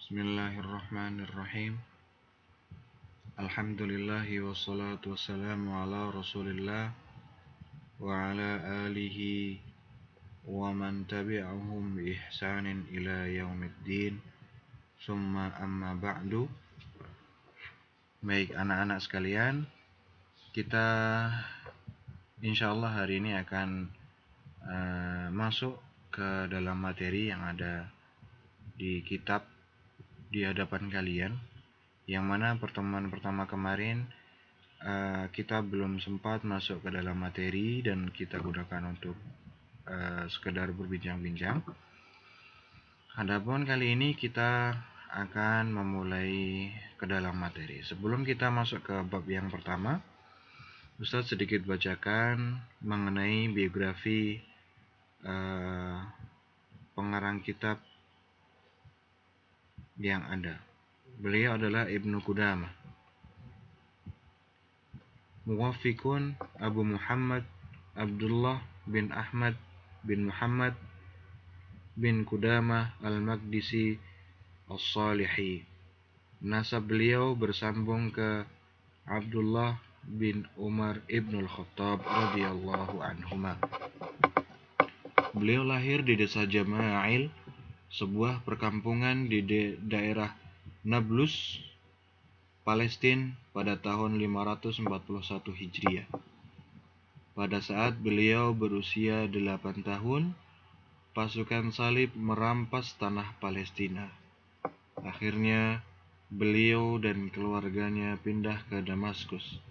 Bismillahirrahmanirrahim. Alhamdulillahi wassalatu wassalamu ala rasulillah wa ala alihi wa man tabi'ahum bi ihsanin ila yaumiddin. Summa amma ba'du. Baik anak-anak sekalian, kita insyaallah hari ini akan masuk ke dalam materi yang ada di kitab di hadapan kalian, yang mana pertemuan pertama kemarin kita belum sempat masuk ke dalam materi dan kita gunakan untuk sekedar berbincang-bincang. Adapun kali ini kita akan memulai ke dalam materi. Sebelum kita masuk ke bab yang pertama, Ustadz sedikit bacakan mengenai biografi pengarang kitab yang ada. Beliau adalah Ibnu Qudamah. Muwaffiqun Abu Muhammad Abdullah bin Ahmad bin Muhammad bin Qudamah al-Maqdisi as-Salihi. Nasab beliau bersambung ke Abdullah bin Umar ibnul Khattab radhiyallahu anhuma. Beliau lahir di desa Jama'il, sebuah perkampungan di daerah Nablus, Palestina pada tahun 541 Hijriah. Pada saat beliau berusia 8 tahun, pasukan salib merampas tanah Palestina. Akhirnya, beliau dan keluarganya pindah ke Damaskus,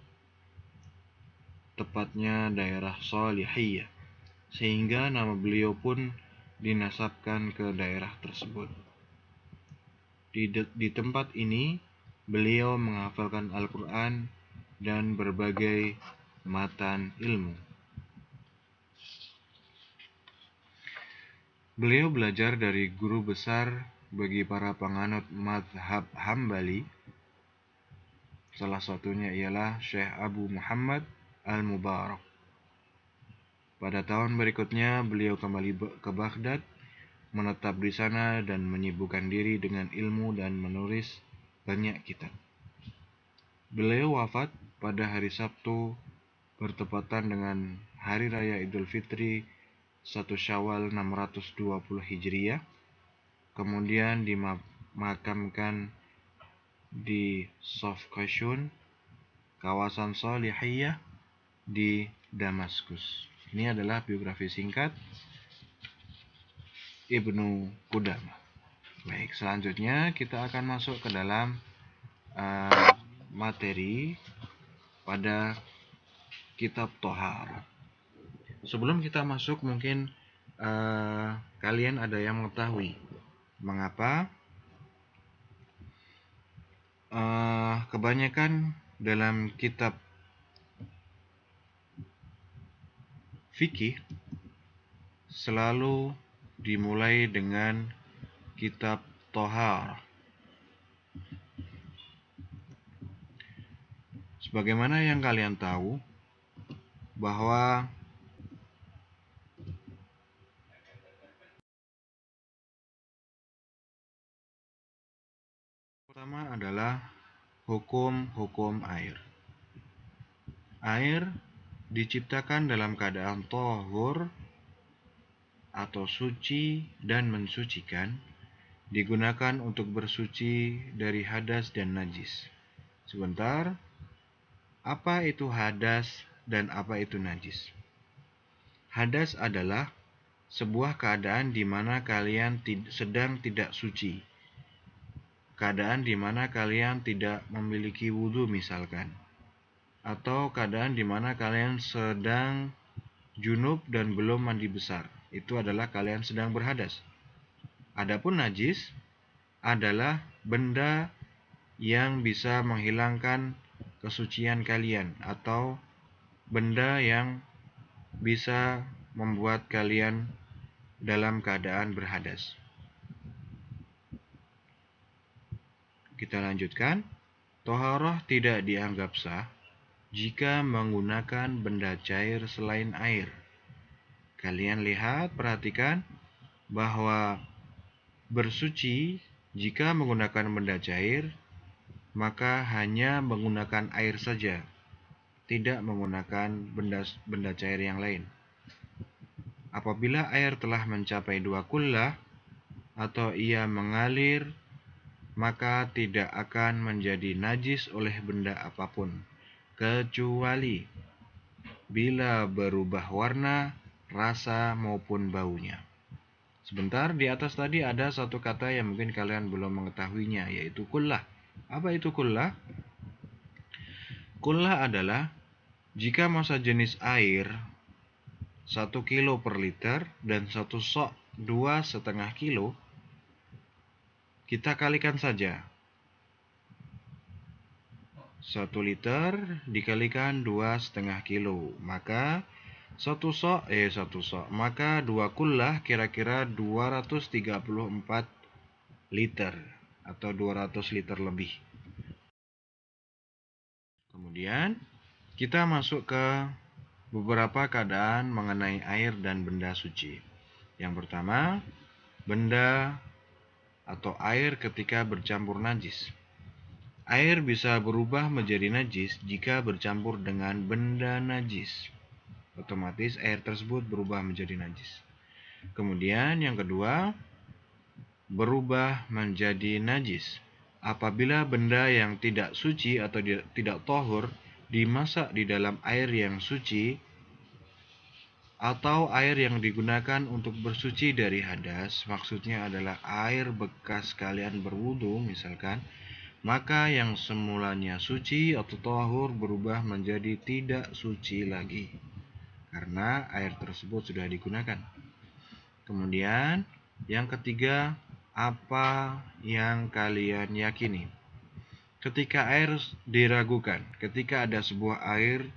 tepatnya daerah Salihiyah, sehingga nama beliau pun dinasabkan ke daerah tersebut. Di tempat ini, beliau menghafalkan Al-Quran dan berbagai matan ilmu. Beliau belajar dari guru besar bagi para penganut mazhab Hambali. Salah satunya ialah Syekh Abu Muhammad Al-Mubarak. Pada tahun berikutnya, beliau kembali ke Baghdad, menetap di sana dan menyibukkan diri dengan ilmu dan menulis banyak kitab. Beliau wafat pada hari Sabtu bertepatan dengan Hari Raya Idul Fitri 1 Syawal 620 Hijriah. Kemudian dimakamkan di Sofkashun, kawasan Salihiyah di Damaskus. Ini adalah biografi singkat Ibnu Qudamah. Baik, selanjutnya kita akan masuk ke dalam materi pada kitab Thahar. Sebelum kita masuk, mungkin kalian ada yang mengetahui mengapa kebanyakan dalam kitab fikih selalu dimulai dengan kitab Thahar. Sebagaimana yang kalian tahu bahwa pertama adalah hukum-hukum air. Air diciptakan dalam keadaan thahur atau suci dan mensucikan, digunakan untuk bersuci dari hadas dan najis. Sebentar, apa itu hadas dan apa itu najis? Hadas adalah sebuah keadaan di mana kalian sedang tidak suci. Keadaan di mana kalian tidak memiliki wudhu misalkan. Atau keadaan di mana kalian sedang junub dan belum mandi besar. Itu adalah kalian sedang berhadas. Adapun najis adalah benda yang bisa menghilangkan kesucian kalian atau benda yang bisa membuat kalian dalam keadaan berhadas. Kita lanjutkan. Thaharah tidak dianggap sah jika menggunakan benda cair selain air. Kalian lihat, perhatikan bahwa bersuci Jika menggunakan benda cair, maka hanya menggunakan air saja, tidak menggunakan benda cair yang lain. Apabila air telah mencapai 2 kullah atau ia mengalir, maka tidak akan menjadi najis oleh benda apapun, kecuali bila berubah warna, rasa, maupun baunya. Sebentar, di atas tadi ada satu kata yang mungkin kalian belum mengetahuinya, yaitu kullah. Apa itu kullah? Kullah adalah jika massa jenis air 1 kilo per liter dan 1 sok 2,5 kilo, kita kalikan saja. 1 liter dikalikan 2,5 kilo, maka 1 sok, maka 2 kullah kira-kira 234 liter atau 200 liter lebih. Kemudian kita masuk ke beberapa keadaan mengenai air dan benda suci. Yang pertama, benda atau air ketika bercampur najis. Air bisa berubah menjadi najis jika bercampur dengan benda najis. Otomatis air tersebut berubah menjadi najis. Kemudian yang kedua, berubah menjadi najis apabila benda yang tidak suci atau tidak tahur dimasak di dalam air yang suci atau air yang digunakan untuk bersuci dari hadas, maksudnya adalah air bekas kalian berwudu misalkan, maka yang semulanya suci atau tahur berubah menjadi tidak suci lagi karena air tersebut sudah digunakan. Kemudian yang ketiga, apa yang kalian yakini? Ketika air diragukan, ketika ada sebuah air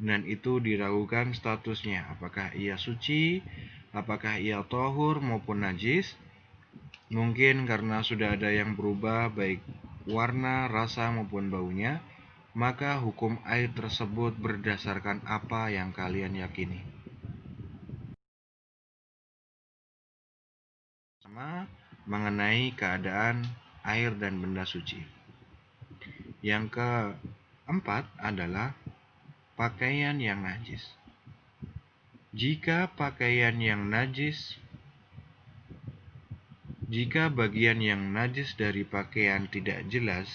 dan itu diragukan statusnya, apakah ia suci, apakah ia tahur maupun najis, mungkin karena sudah ada yang berubah baik warna, rasa maupun baunya, maka hukum air tersebut berdasarkan apa yang kalian yakini. Pertama, mengenai keadaan air dan benda suci. Yang keempat adalah pakaian yang najis. Jika bagian yang najis dari pakaian tidak jelas,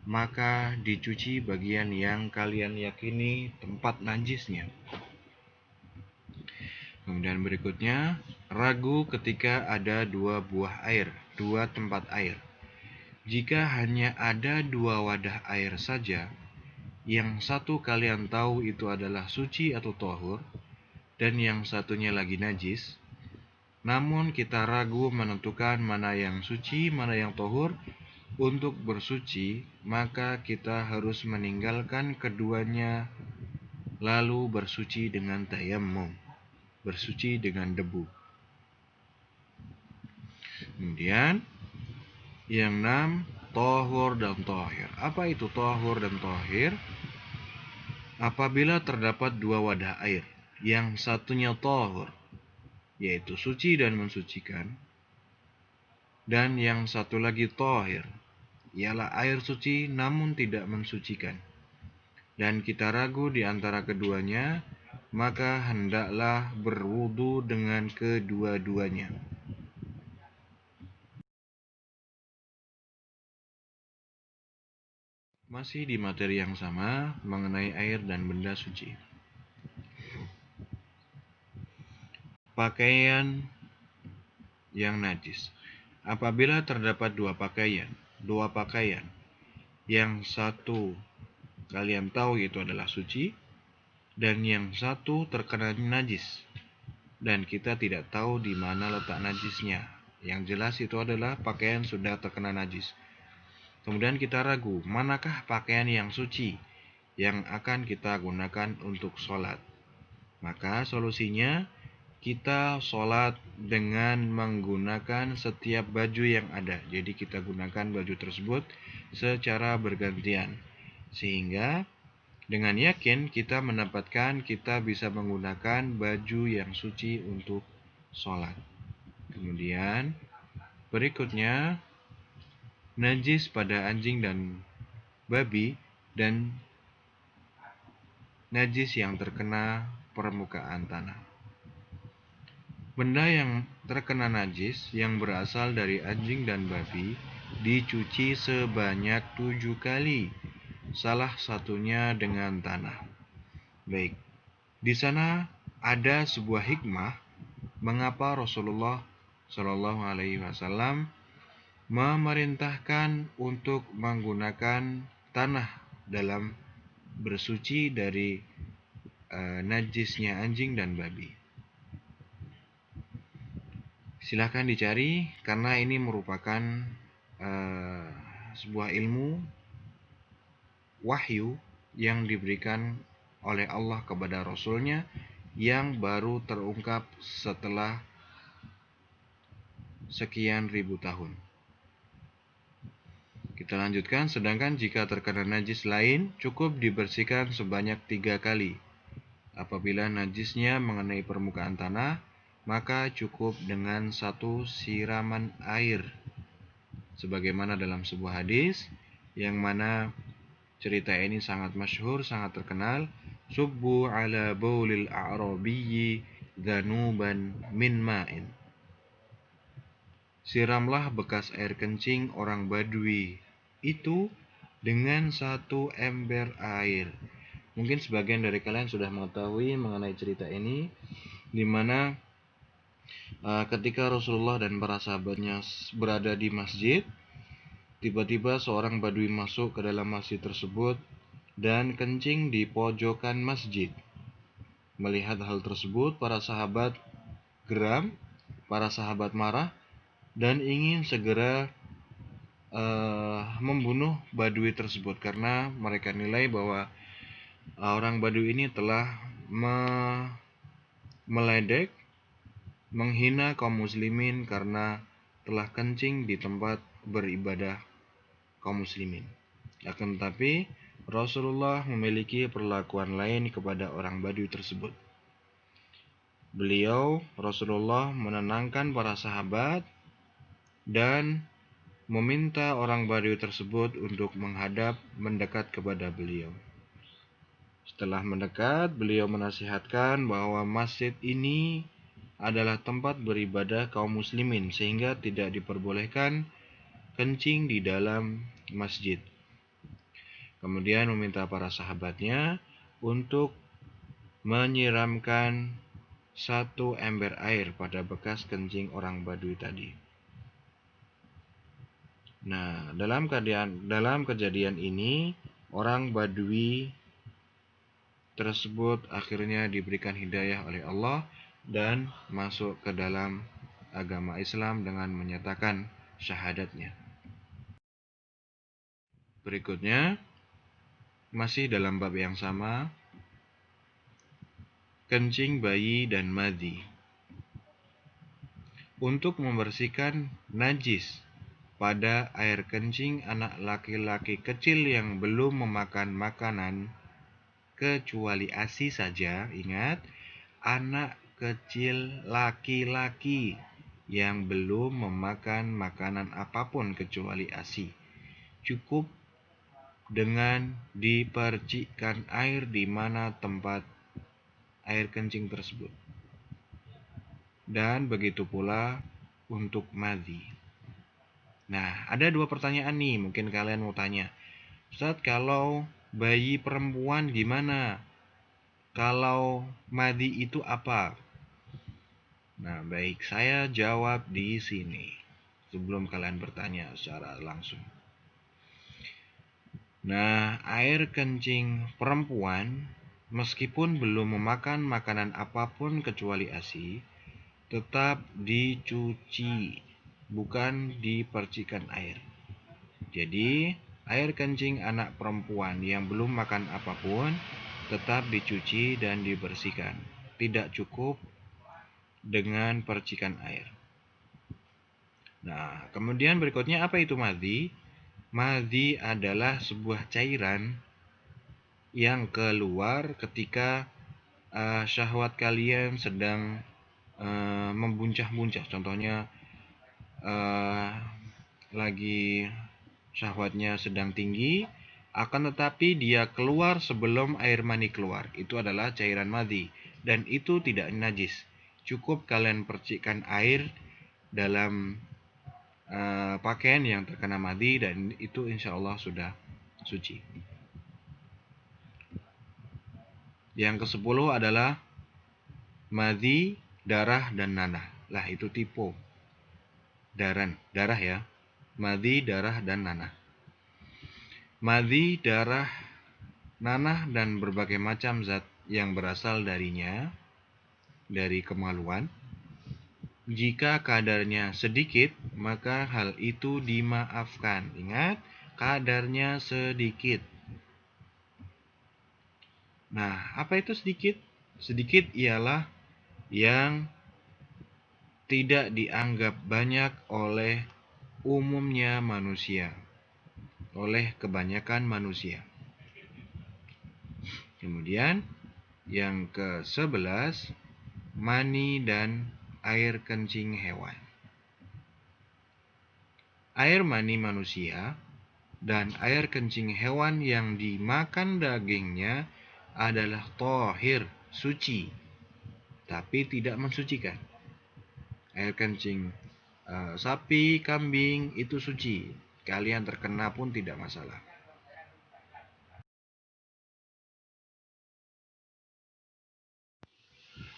maka dicuci bagian yang kalian yakini tempat najisnya. Kemudian berikutnya, ragu ketika ada 2 buah air, 2 tempat air. Jika hanya ada 2 wadah air saja, yang satu kalian tahu itu adalah suci atau tahur, dan yang satunya lagi najis, namun kita ragu menentukan mana yang suci, mana yang tahur. Untuk bersuci, maka kita harus meninggalkan keduanya lalu bersuci dengan tayammum, bersuci dengan debu. Kemudian yang 6, tahur dan tahir. Apa itu tahur dan tahir? Apabila terdapat 2 wadah air, yang satunya tahur, yaitu suci dan mensucikan, dan yang satu lagi tahir, ialah air suci namun tidak mensucikan, dan kita ragu di antara keduanya, maka hendaklah berwudu dengan kedua-duanya. Masih di materi yang sama mengenai air dan benda suci. Pakaian yang najis. Apabila terdapat 2 pakaian, yang satu kalian tahu itu adalah suci, dan yang satu terkena najis, dan kita tidak tahu di mana letak najisnya. Yang jelas itu adalah pakaian sudah terkena najis. Kemudian kita ragu, manakah pakaian yang suci yang akan kita gunakan untuk sholat? Maka solusinya, kita sholat dengan menggunakan setiap baju yang ada. Jadi kita gunakan baju tersebut secara bergantian, sehingga dengan yakin kita bisa menggunakan baju yang suci untuk sholat. Kemudian Berikutnya, najis pada anjing dan babi dan najis yang terkena permukaan tanah. Benda yang terkena najis yang berasal dari anjing dan babi dicuci sebanyak 7 kali, salah satunya dengan tanah. Baik, di sana ada sebuah hikmah mengapa Rasulullah Shallallahu Alaihi Wasallam memerintahkan untuk menggunakan tanah dalam bersuci dari najisnya anjing dan babi. Silahkan dicari karena ini merupakan sebuah ilmu wahyu yang diberikan oleh Allah kepada Rasulnya yang baru terungkap setelah sekian ribu tahun. Kita lanjutkan, sedangkan jika terkena najis lain, cukup dibersihkan sebanyak 3 kali. Apabila najisnya mengenai permukaan tanah, maka cukup dengan 1 siraman air. Sebagaimana dalam sebuah hadis, yang mana cerita ini sangat masyhur, sangat terkenal. Subbu ala baulil a'rabiyyi dhanuban min ma'in. Siramlah bekas air kencing orang Badui itu dengan 1 ember air. Mungkin sebagian dari kalian sudah mengetahui mengenai cerita ini, di mana ketika Rasulullah dan para sahabatnya berada di masjid, tiba-tiba seorang Badui masuk ke dalam masjid tersebut dan kencing di pojokan masjid. Melihat hal tersebut, para sahabat geram, para sahabat marah dan ingin segera membunuh Badui tersebut karena mereka nilai bahwa orang Badui ini telah meledek, menghina kaum muslimin karena telah kencing di tempat beribadah kaum muslimin. Akan tetapi Rasulullah memiliki perlakuan lain kepada orang Badui tersebut. Rasulullah menenangkan para sahabat dan meminta orang Badui tersebut untuk mendekat kepada beliau. Setelah mendekat, beliau menasihatkan bahwa masjid ini adalah tempat beribadah kaum muslimin sehingga tidak diperbolehkan kencing di dalam masjid. Kemudian meminta para sahabatnya untuk menyiramkan 1 ember air pada bekas kencing orang Badui tadi. Nah, dalam kejadian ini, orang Badui tersebut akhirnya diberikan hidayah oleh Allah dan masuk ke dalam agama Islam dengan menyatakan syahadatnya. Berikutnya, masih dalam bab yang sama, kencing bayi dan madhi. Untuk membersihkan najis pada air kencing anak laki-laki kecil yang belum memakan makanan kecuali ASI saja. Ingat, anak kecil laki-laki yang belum memakan makanan apapun kecuali ASI. Cukup dengan dipercikkan air di mana tempat air kencing tersebut. Dan begitu pula untuk madhi. Nah, ada 2 pertanyaan nih, mungkin kalian mau tanya. Ustaz, kalau bayi perempuan gimana? Kalau madhi itu apa? Nah, baik, saya jawab di sini sebelum kalian bertanya secara langsung. Nah, air kencing perempuan meskipun belum memakan makanan apapun kecuali ASI, tetap dicuci, bukan dipercikan air. Jadi, air kencing anak perempuan yang belum makan apapun tetap dicuci dan dibersihkan. Tidak cukup dengan percikan air. Nah, kemudian berikutnya apa itu madhi? Madhi adalah sebuah cairan yang keluar ketika syahwat kalian sedang membuncah-buncah. Contohnya lagi syahwatnya sedang tinggi, akan tetapi dia keluar sebelum air mani keluar. Itu adalah cairan madhi, dan itu tidak najis. Cukup kalian percikkan air dalam pakaian yang terkena madhi, dan itu insya Allah sudah suci. Yang ke-10 adalah madhi, darah, dan nanah. Lah, itu tipe darah ya. Madhi, darah, dan nanah. Madhi, darah, nanah, dan berbagai macam zat yang berasal darinya, dari kemaluan. Jika kadarnya sedikit, maka hal itu dimaafkan. Ingat, kadarnya sedikit. Nah, apa itu sedikit? Sedikit ialah yang tidak dianggap banyak oleh umumnya manusia, oleh kebanyakan manusia. Kemudian yang ke-11, mani dan air kencing hewan. Air mani manusia dan air kencing hewan yang dimakan dagingnya adalah thahir, suci, tapi tidak mensucikan. Air kencing sapi, kambing itu suci. Kalian terkena pun tidak masalah.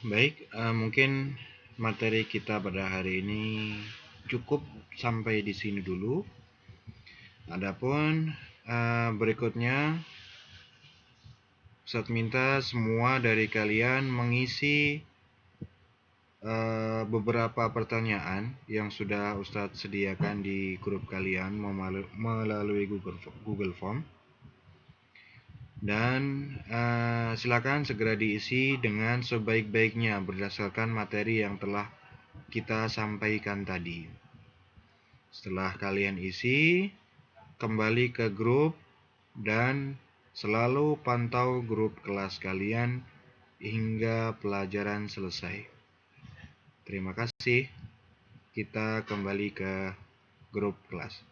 Baik, mungkin materi kita pada hari ini cukup sampai di sini dulu. Adapun berikutnya, Ustadz minta semua dari kalian mengisi beberapa pertanyaan yang sudah Ustadz sediakan di grup kalian melalui Google Form. Dan silakan segera diisi dengan sebaik-baiknya berdasarkan materi yang telah kita sampaikan tadi. Setelah kalian isi, kembali ke grup dan selalu pantau grup kelas kalian hingga pelajaran selesai. Terima kasih. Kita kembali ke grup kelas.